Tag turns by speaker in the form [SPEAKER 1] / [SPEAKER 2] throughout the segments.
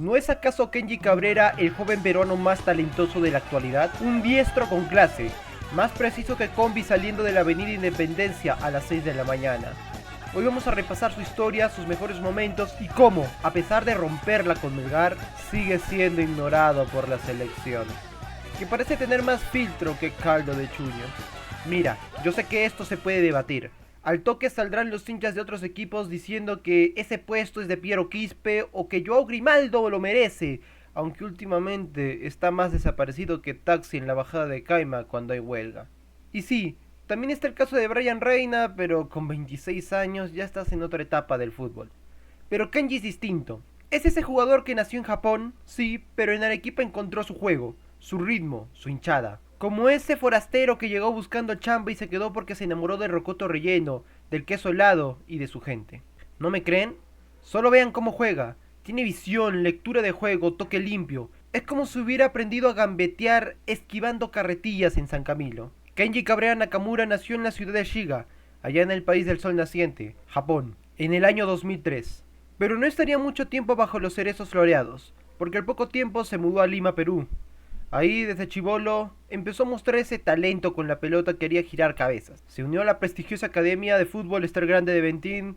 [SPEAKER 1] ¿No es acaso Kenji Cabrera el joven peruano más talentoso de la actualidad? Un diestro con clase, más preciso que Combi saliendo de la avenida Independencia a las 6 de la mañana. Hoy vamos a repasar su historia, sus mejores momentos y cómo, a pesar de romperla con Melgar, sigue siendo ignorado por la selección, que parece tener más filtro que caldo de chuño. Mira, yo sé que esto se puede debatir. Al toque saldrán los hinchas de otros equipos diciendo que ese puesto es de Piero Quispe o que Joao Grimaldo lo merece, aunque últimamente está más desaparecido que taxi en la bajada de Caima cuando hay huelga. Y sí, también está el caso de Brian Reina, pero con 26 años ya estás en otra etapa del fútbol. Pero Kenji es distinto. Es ese jugador que nació en Japón, sí, pero en Arequipa encontró su juego, su ritmo, su hinchada. Como ese forastero que llegó buscando chamba y se quedó porque se enamoró del rocoto relleno, del queso helado y de su gente. ¿No me creen? Solo vean cómo juega. Tiene visión, lectura de juego, toque limpio. Es como si hubiera aprendido a gambetear esquivando carretillas en San Camilo. Kenji Cabrera Nakamura nació en la ciudad de Shiga, allá en el país del sol naciente, Japón, en el año 2003. Pero no estaría mucho tiempo bajo los cerezos floreados, porque al poco tiempo se mudó a Lima, Perú. Ahí, desde chibolo, empezó a mostrar ese talento con la pelota que haría girar cabezas. Se unió a la prestigiosa academia de fútbol Ester Grande de Ventín,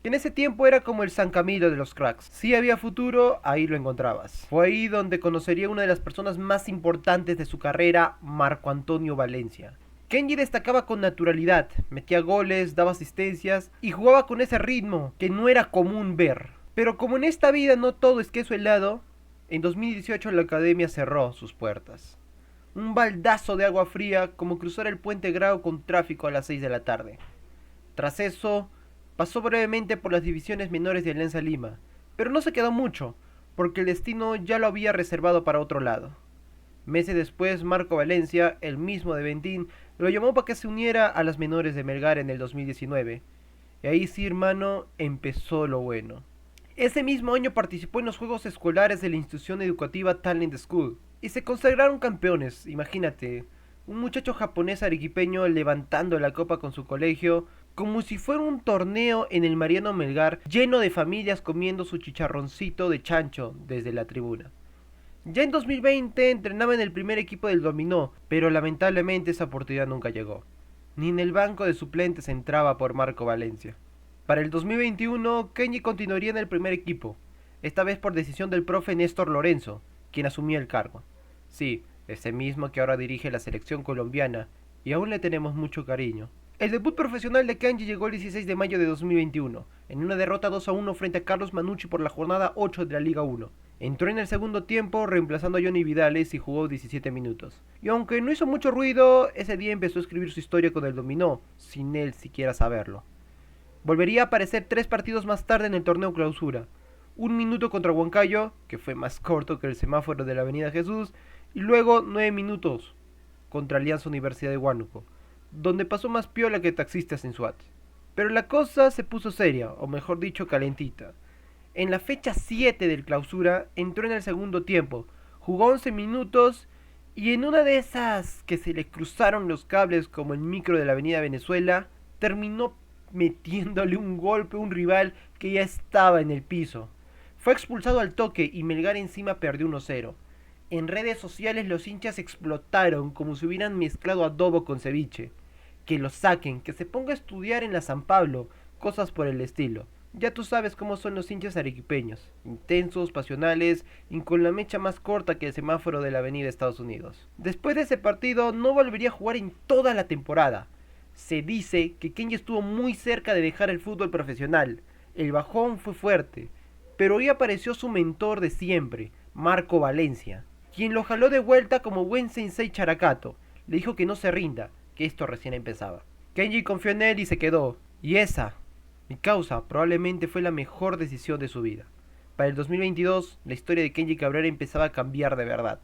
[SPEAKER 1] que en ese tiempo era como el San Camilo de los cracks. Si había futuro, ahí lo encontrabas. Fue ahí donde conocería a una de las personas más importantes de su carrera, Marco Antonio Valencia. Kenji destacaba con naturalidad, metía goles, daba asistencias y jugaba con ese ritmo que no era común ver. Pero como en esta vida no todo es queso helado, en 2018 la academia cerró sus puertas. Un baldazo de agua fría como cruzar el puente Grau con tráfico a las 6 de la tarde. Tras eso, pasó brevemente por las divisiones menores de Alianza Lima, pero no se quedó mucho, porque el destino ya lo había reservado para otro lado. Meses después, Marco Valencia, el mismo de Ventín, lo llamó para que se uniera a las menores de Melgar en el 2019. Y ahí sí, hermano, empezó lo bueno. Ese mismo año participó en los Juegos Escolares de la institución educativa Talent School y se consagraron campeones, imagínate, un muchacho japonés arequipeño levantando la copa con su colegio como si fuera un torneo en el Mariano Melgar lleno de familias comiendo su chicharroncito de chancho desde la tribuna. Ya en 2020 entrenaba en el primer equipo del Dominó, pero lamentablemente esa oportunidad nunca llegó. Ni en el banco de suplentes entraba por Marco Valencia. Para el 2021, Kenji continuaría en el primer equipo, esta vez por decisión del profe Néstor Lorenzo, quien asumía el cargo. Sí, ese mismo que ahora dirige la selección colombiana, y aún le tenemos mucho cariño. El debut profesional de Kenji llegó el 16 de mayo de 2021, en una derrota 2-1 frente a Carlos Manucci por la jornada 8 de la Liga 1. Entró en el segundo tiempo reemplazando a Johnny Vidales y jugó 17 minutos. Y aunque no hizo mucho ruido, ese día empezó a escribir su historia con el dominó, sin él siquiera saberlo. Volvería a aparecer 3 partidos más tarde en el torneo clausura. Un minuto contra Huancayo, que fue más corto que el semáforo de la Avenida Jesús, y luego 9 minutos contra Alianza Universidad de Huánuco, donde pasó más piola que taxistas en SWAT. Pero la cosa se puso seria, o mejor dicho calentita. En la fecha 7 del clausura entró en el segundo tiempo, jugó 11 minutos y en una de esas que se le cruzaron los cables como el micro de la Avenida Venezuela, terminó metiéndole un golpe a un rival que ya estaba en el piso. Fue expulsado al toque y Melgar encima perdió 1-0. En redes sociales los hinchas explotaron como si hubieran mezclado adobo con ceviche. Que lo saquen, que se ponga a estudiar en la San Pablo, cosas por el estilo. Ya tú sabes cómo son los hinchas arequipeños, intensos, pasionales y con la mecha más corta que el semáforo de la avenida Estados Unidos. Después de ese partido no volvería a jugar en toda la temporada. Se dice que Kenji estuvo muy cerca de dejar el fútbol profesional. El bajón fue fuerte, pero hoy apareció su mentor de siempre, Marco Valencia, quien lo jaló de vuelta como buen sensei characato. Le dijo que no se rinda, que esto recién empezaba. Kenji confió en él y se quedó. Y esa, mi causa, probablemente fue la mejor decisión de su vida. Para el 2022, la historia de Kenji Cabrera empezaba a cambiar de verdad.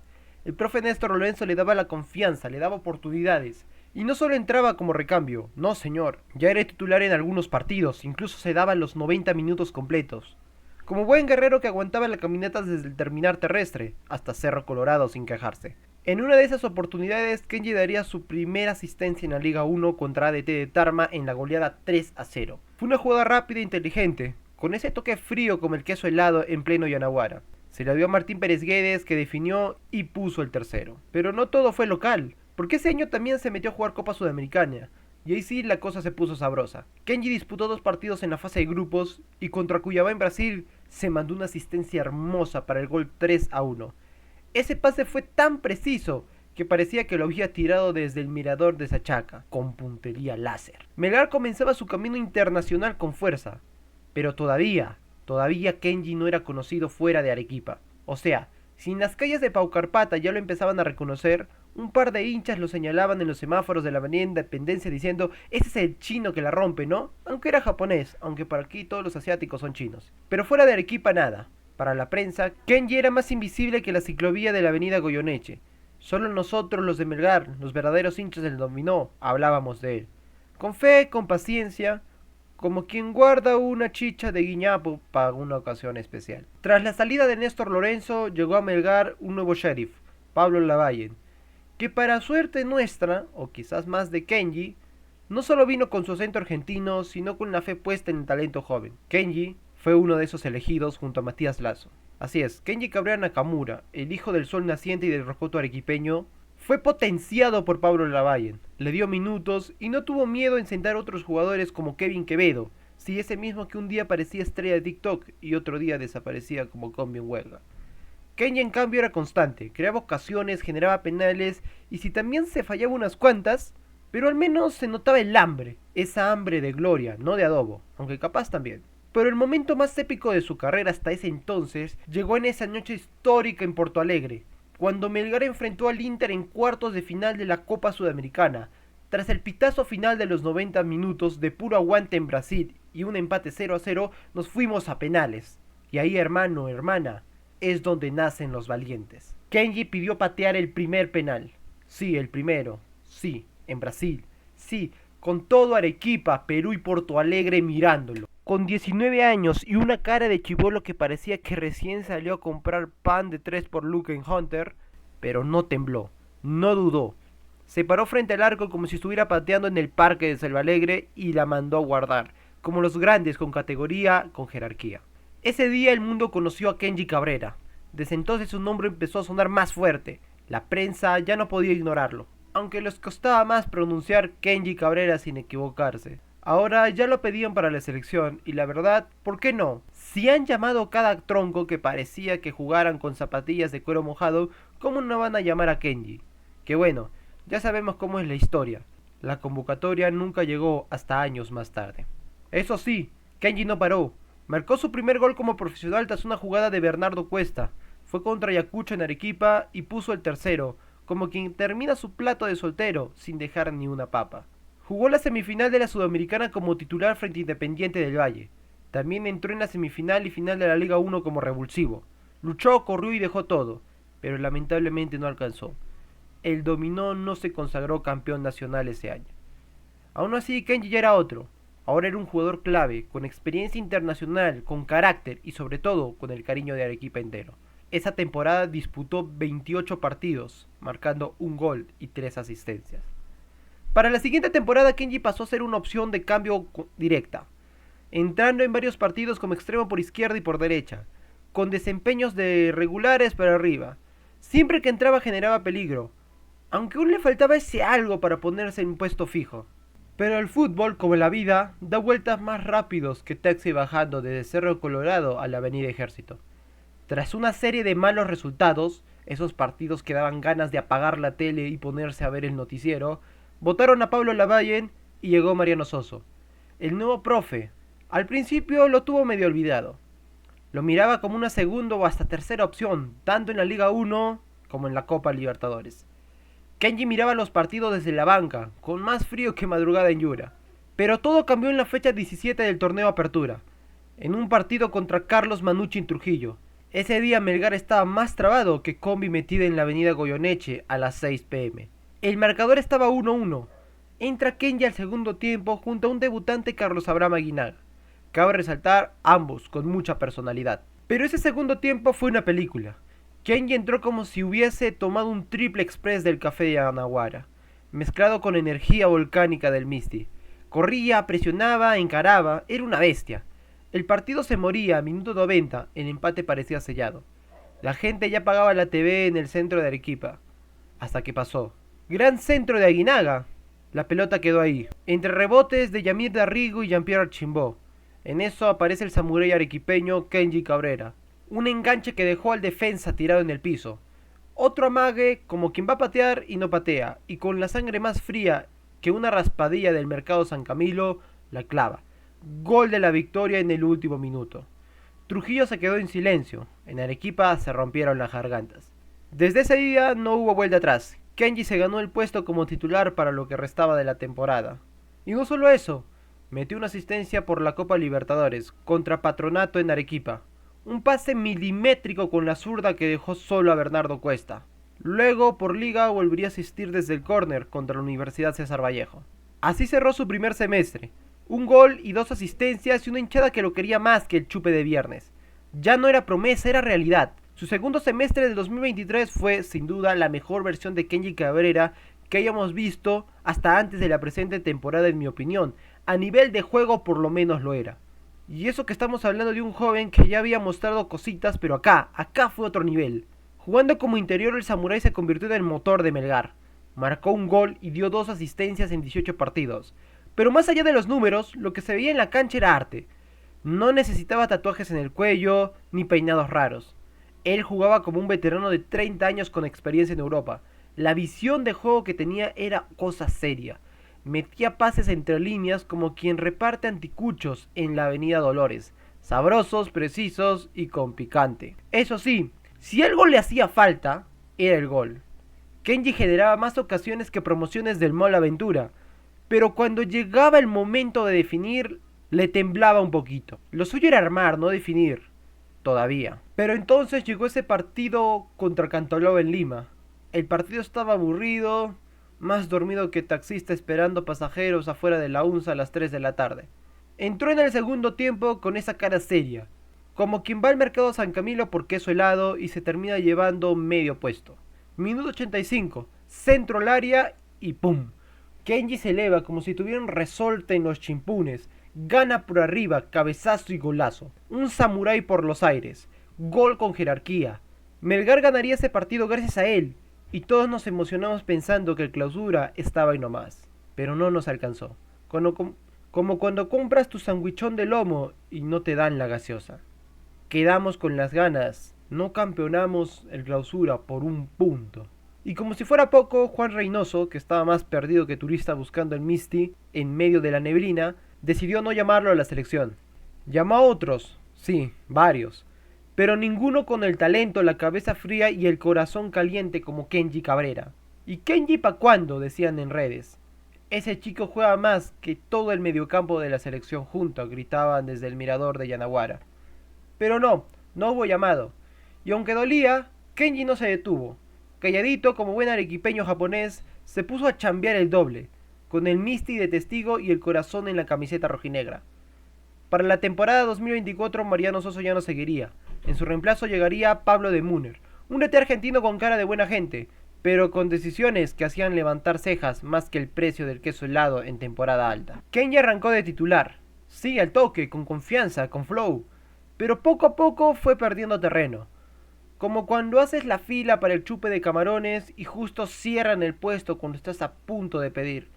[SPEAKER 1] El profe Néstor Lorenzo le daba la confianza, le daba oportunidades. Y no solo entraba como recambio, no señor, ya era titular en algunos partidos, incluso se daba los 90 minutos completos. Como buen guerrero que aguantaba la caminata desde el terminar terrestre hasta Cerro Colorado sin quejarse. En una de esas oportunidades, Kenji daría su primera asistencia en la Liga 1 contra ADT de Tarma en la goleada 3-0. Fue una jugada rápida e inteligente, con ese toque frío como el queso helado en pleno Yanaguara. Se la dio a Martín Pérez Guedes, que definió y puso el tercero. Pero no todo fue local, porque ese año también se metió a jugar Copa Sudamericana. Y ahí sí la cosa se puso sabrosa. Kenji disputó 2 partidos en la fase de grupos y contra Cuiabá en Brasil se mandó una asistencia hermosa para el gol 3-1. Ese pase fue tan preciso que parecía que lo había tirado desde el mirador de Sachaca, con puntería láser. Melgar comenzaba su camino internacional con fuerza, pero todavía Kenji no era conocido fuera de Arequipa. O sea, si en las calles de Paucarpata ya lo empezaban a reconocer, un par de hinchas lo señalaban en los semáforos de la avenida Independencia diciendo: ese es el chino que la rompe, ¿no? Aunque era japonés, aunque por aquí todos los asiáticos son chinos. Pero fuera de Arequipa nada. Para la prensa, Kenji era más invisible que la ciclovía de la avenida Goyoneche. Solo nosotros, los de Melgar, los verdaderos hinchas del dominó, hablábamos de él. Con fe, con paciencia, como quien guarda una chicha de guiñapo para una ocasión especial. Tras la salida de Néstor Lorenzo, llegó a Melgar un nuevo sheriff, Pablo Lavallen, que para suerte nuestra, o quizás más de Kenji, no solo vino con su acento argentino, sino con la fe puesta en el talento joven. Kenji fue uno de esos elegidos junto a Matías Lazo. Así es, Kenji Cabrera Nakamura, el hijo del sol naciente y del rocoto arequipeño, fue potenciado por Pablo Lavallen, le dio minutos y no tuvo miedo en sentar a otros jugadores como Kevin Quevedo, si ese mismo que un día parecía estrella de TikTok y otro día desaparecía como combi en huelga. Kenji en cambio era constante, creaba ocasiones, generaba penales y si también se fallaba unas cuantas, pero al menos se notaba el hambre, esa hambre de gloria, no de adobo, aunque capaz también. Pero el momento más épico de su carrera hasta ese entonces llegó en esa noche histórica en Porto Alegre, cuando Melgar enfrentó al Inter en cuartos de final de la Copa Sudamericana. Tras el pitazo final de los 90 minutos de puro aguante en Brasil y un empate 0-0, nos fuimos a penales. Y ahí, hermano, hermana, es donde nacen los valientes. Kenji pidió patear el primer penal. Sí, el primero. Sí, en Brasil. Sí, con todo Arequipa, Perú y Porto Alegre mirándolo. Con 19 años y una cara de chibolo que parecía que recién salió a comprar pan de 3 por Luke en Hunter, pero no tembló, no dudó. Se paró frente al arco como si estuviera pateando en el parque de Selva Alegre y la mandó a guardar, como los grandes, con categoría, con jerarquía. Ese día el mundo conoció a Kenji Cabrera. Desde entonces su nombre empezó a sonar más fuerte. La prensa ya no podía ignorarlo, aunque les costaba más pronunciar Kenji Cabrera sin equivocarse. Ahora ya lo pedían para la selección y la verdad, ¿por qué no? Si han llamado cada tronco que parecía que jugaran con zapatillas de cuero mojado, ¿cómo no van a llamar a Kenji? Que bueno, ya sabemos cómo es la historia. La convocatoria nunca llegó hasta años más tarde. Eso sí, Kenji no paró. Marcó su primer gol como profesional tras una jugada de Bernardo Cuesta. Fue contra Ayacucho en Arequipa y puso el tercero, como quien termina su plato de soltero sin dejar ni una papa. Jugó la semifinal de la Sudamericana como titular frente a Independiente del Valle. También entró en la semifinal y final de la Liga 1 como revulsivo. Luchó, corrió y dejó todo, pero lamentablemente no alcanzó. El dominó no se consagró campeón nacional ese año. Aún así, Kenji ya era otro. Ahora era un jugador clave, con experiencia internacional, con carácter y sobre todo con el cariño de Arequipa entero. Esa temporada disputó 28 partidos, marcando un gol y 3 asistencias. Para la siguiente temporada Kenji pasó a ser una opción de cambio directa, entrando en varios partidos como extremo por izquierda y por derecha, con desempeños de regulares para arriba. Siempre que entraba generaba peligro, aunque aún le faltaba ese algo para ponerse en un puesto fijo. Pero el fútbol, como la vida, da vueltas más rápidos que taxi bajando desde Cerro Colorado a la Avenida Ejército. Tras una serie de malos resultados, esos partidos que daban ganas de apagar la tele y ponerse a ver el noticiero, votaron a Pablo Lavallen y llegó Mariano Soso, el nuevo profe. Al principio lo tuvo medio olvidado. Lo miraba como una segunda o hasta tercera opción, tanto en la Liga 1 como en la Copa Libertadores. Kenji miraba los partidos desde la banca, con más frío que madrugada en Yura. Pero todo cambió en la fecha 17 del torneo Apertura, en un partido contra Carlos Manucci en Trujillo. Ese día Melgar estaba más trabado que combi metida en la avenida Goyoneche a las 6 pm. El marcador estaba 1-1. Entra Kenji al segundo tiempo junto a un debutante Carlos Abraham Aguinaga. Cabe resaltar, ambos con mucha personalidad. Pero ese segundo tiempo fue una película. Kenji entró como si hubiese tomado un triple express del café de Anahuara, mezclado con energía volcánica del Misti. Corría, presionaba, encaraba, era una bestia. El partido se moría a minuto 90, el empate parecía sellado. La gente ya pagaba la TV en el centro de Arequipa. Hasta que pasó. Gran centro de Aguinaga. La pelota quedó ahí, entre rebotes de Yamir Darrigo y Jean-Pierre Archimbó. En eso aparece el samurái arequipeño Kenji Cabrera. Un enganche que dejó al defensa tirado en el piso. Otro amague como quien va a patear y no patea, y con la sangre más fría que una raspadilla del mercado San Camilo, la clava. Gol de la victoria en el último minuto. Trujillo se quedó en silencio. En Arequipa se rompieron las gargantas. Desde ese día no hubo vuelta atrás. Kenji se ganó el puesto como titular para lo que restaba de la temporada. Y no solo eso, metió una asistencia por la Copa Libertadores contra Patronato en Arequipa. Un pase milimétrico con la zurda que dejó solo a Bernardo Cuesta. Luego, por liga, volvería a asistir desde el córner contra la Universidad César Vallejo. Así cerró su primer semestre. Un gol y 2 asistencias y una hinchada que lo quería más que el chupe de viernes. Ya no era promesa, era realidad. Su segundo semestre del 2023 fue, sin duda, la mejor versión de Kenji Cabrera que hayamos visto hasta antes de la presente temporada, en mi opinión. A nivel de juego, por lo menos lo era. Y eso que estamos hablando de un joven que ya había mostrado cositas, pero acá fue otro nivel. Jugando como interior, el samurái se convirtió en el motor de Melgar. Marcó un gol y dio 2 asistencias en 18 partidos. Pero más allá de los números, lo que se veía en la cancha era arte. No necesitaba tatuajes en el cuello, ni peinados raros. Él jugaba como un veterano de 30 años con experiencia en Europa. La visión de juego que tenía era cosa seria. Metía pases entre líneas como quien reparte anticuchos en la avenida Dolores. Sabrosos, precisos y con picante. Eso sí, si algo le hacía falta, era el gol. Kenji generaba más ocasiones que promociones del Mall Aventura. Pero cuando llegaba el momento de definir, le temblaba un poquito. Lo suyo era armar, no definir. Todavía. Pero entonces llegó ese partido contra Cantolao en Lima. El partido estaba aburrido, más dormido que taxista esperando pasajeros afuera de la UNSA a las 3 de la tarde. Entró en el segundo tiempo con esa cara seria, como quien va al mercado San Camilo por queso helado y se termina llevando medio puesto. Minuto 85, centro al área y ¡pum! Kenji se eleva como si tuviera un resorte en los chimpunes. Gana por arriba, cabezazo y golazo. Un samurái por los aires. Gol con jerarquía. Melgar ganaría ese partido gracias a él. Y todos nos emocionamos pensando que el Clausura estaba ahí nomás. Pero no nos alcanzó. Como cuando compras tu sandwichón de lomo y no te dan la gaseosa. Quedamos con las ganas. No campeonamos el Clausura por un punto. Y como si fuera poco, Juan Reynoso, que estaba más perdido que turista buscando el Misty en medio de la neblina, decidió no llamarlo a la selección. Llamó a otros, sí, varios, pero ninguno con el talento, la cabeza fría y el corazón caliente como Kenji Cabrera. ¿Y Kenji pa' cuándo?, decían en redes. Ese chico juega más que todo el mediocampo de la selección junto, gritaban desde el mirador de Yanaguara. Pero no hubo llamado. Y aunque dolía, Kenji no se detuvo. Calladito como buen arequipeño japonés, se puso a chambear el doble, con el Misty de testigo y el corazón en la camiseta rojinegra. Para la temporada 2024 Mariano Soso ya no seguiría. En su reemplazo llegaría Pablo de Munner, un DT argentino con cara de buena gente, pero con decisiones que hacían levantar cejas más que el precio del queso helado en temporada alta. Kenji arrancó de titular, sí al toque, con confianza, con flow, pero poco a poco fue perdiendo terreno. Como cuando haces la fila para el chupe de camarones y justo cierran el puesto cuando estás a punto de pedir.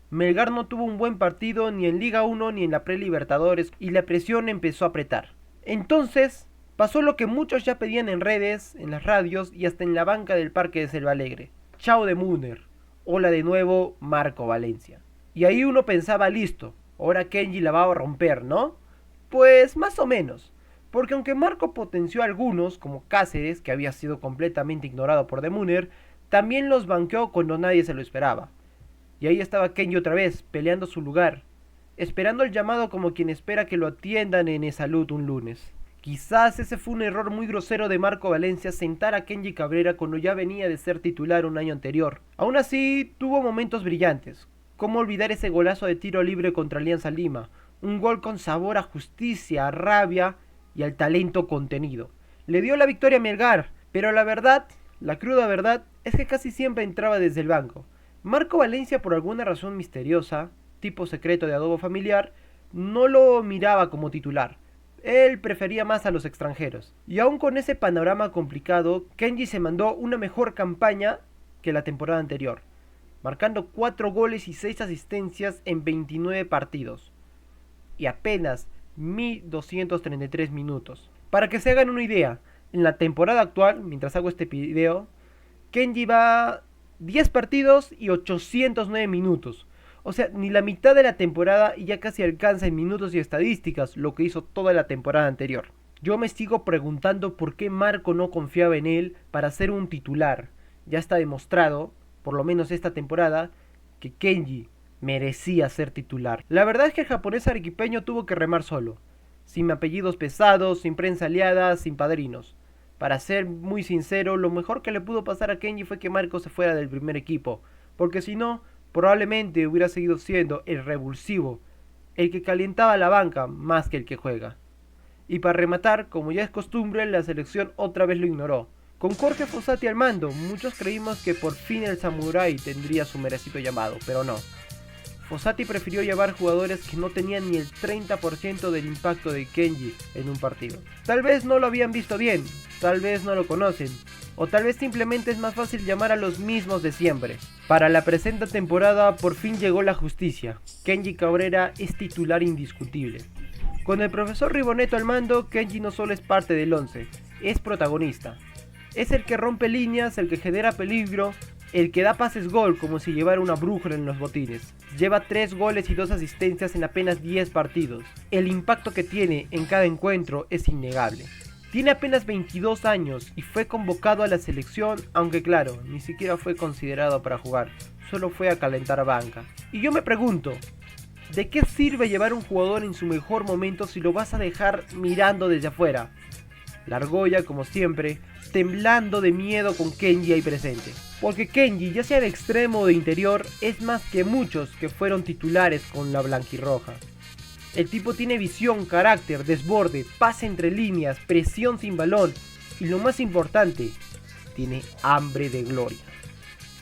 [SPEAKER 1] Melgar no tuvo un buen partido ni en Liga 1 ni en la Pre-Libertadores y la presión empezó a apretar. Entonces pasó lo que muchos ya pedían en redes, en las radios y hasta en la banca del Parque de Selva Alegre. Chao de Munner. Hola de nuevo Marco Valencia. Y ahí uno pensaba, listo, ahora Kenji la va a romper, ¿no? Pues más o menos. Porque aunque Marco potenció a algunos, como Cáceres, que había sido completamente ignorado por De Munner, también los banqueó cuando nadie se lo esperaba. Y ahí estaba Kenji otra vez, peleando su lugar, esperando el llamado como quien espera que lo atiendan en E-Salud un lunes. Quizás ese fue un error muy grosero de Marco Valencia, sentar a Kenji Cabrera cuando ya venía de ser titular un año anterior. Aún así, tuvo momentos brillantes. ¿Cómo olvidar ese golazo de tiro libre contra Alianza Lima? Un gol con sabor a justicia, a rabia y al talento contenido. Le dio la victoria a Melgar, pero la verdad, la cruda verdad, es que casi siempre entraba desde el banco. Marco Valencia, por alguna razón misteriosa, tipo secreto de adobo familiar, no lo miraba como titular. Él prefería más a los extranjeros. Y aún con ese panorama complicado, Kenji se mandó una mejor campaña que la temporada anterior, marcando 4 goles y 6 asistencias en 29 partidos. Y apenas 1233 minutos. Para que se hagan una idea, en la temporada actual, mientras hago este video, Kenji va 10 partidos y 809 minutos. O sea, ni la mitad de la temporada y ya casi alcanza en minutos y estadísticas lo que hizo toda la temporada anterior. Yo me sigo preguntando por qué Marco no confiaba en él para ser un titular. Ya está demostrado, por lo menos esta temporada, que Kenji merecía ser titular. La verdad es que el japonés arequipeño tuvo que remar solo, sin apellidos pesados, sin prensa aliada, sin padrinos. Para ser muy sincero, lo mejor que le pudo pasar a Kenji fue que Marco se fuera del primer equipo, porque si no, probablemente hubiera seguido siendo el revulsivo, el que calentaba la banca más que el que juega. Y para rematar, como ya es costumbre, la selección otra vez lo ignoró. Con Jorge Fossati al mando, muchos creímos que por fin el Samurai tendría su merecido llamado, pero no. Fossati prefirió llevar jugadores que no tenían ni el 30% del impacto de Kenji en un partido. Tal vez no lo habían visto bien, tal vez no lo conocen, o tal vez simplemente es más fácil llamar a los mismos de siempre. Para la presente temporada por fin llegó la justicia. Kenji Cabrera es titular indiscutible. Con el profesor Ribonetto al mando, Kenji no solo es parte del 11, es protagonista. Es el que rompe líneas, el que genera peligro, el que da pases gol como si llevara una brújula en los botines. Lleva 3 goles y 2 asistencias en apenas 10 partidos. El impacto que tiene en cada encuentro es innegable. Tiene apenas 22 años y fue convocado a la selección, aunque claro, ni siquiera fue considerado para jugar, solo fue a calentar banca. Y yo me pregunto, ¿de qué sirve llevar un jugador en su mejor momento si lo vas a dejar mirando desde afuera? La argolla, como siempre, temblando de miedo con Kenji ahí presente. Porque Kenji, ya sea de extremo o de interior, es más que muchos que fueron titulares con la blanquirroja. El tipo tiene visión, carácter, desborde, pase entre líneas, presión sin balón y lo más importante, tiene hambre de gloria.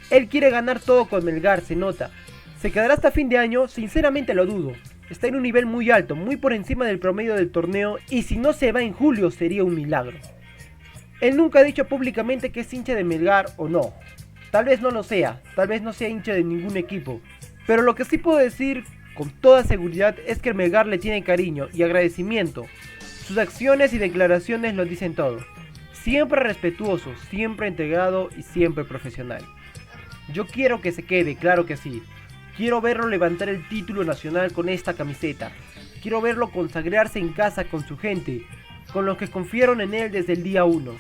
[SPEAKER 1] Él quiere ganar todo con Melgar, se nota. ¿Se quedará hasta fin de año? Sinceramente lo dudo. Está en un nivel muy alto, muy por encima del promedio del torneo y si no se va en julio sería un milagro. Él nunca ha dicho públicamente que es hincha de Melgar o no. Tal vez no lo sea, tal vez no sea hincha de ningún equipo. Pero lo que sí puedo decir con toda seguridad es que el Melgar le tiene cariño y agradecimiento. Sus acciones y declaraciones lo dicen todo. Siempre respetuoso, siempre integrado y siempre profesional. Yo quiero que se quede, claro que sí. Quiero verlo levantar el título nacional con esta camiseta. Quiero verlo consagrarse en casa con su gente, con los que confiaron en él desde el día 1.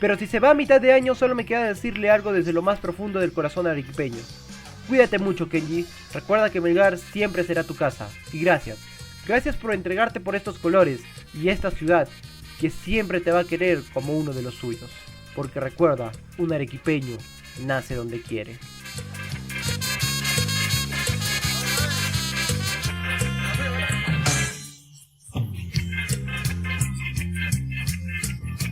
[SPEAKER 1] Pero si se va a mitad de año solo me queda decirle algo desde lo más profundo del corazón arequipeño. Cuídate mucho, Kenji, recuerda que Melgar siempre será tu casa, y gracias. Gracias por entregarte por estos colores y esta ciudad que siempre te va a querer como uno de los suyos. Porque recuerda, un arequipeño nace donde quiere.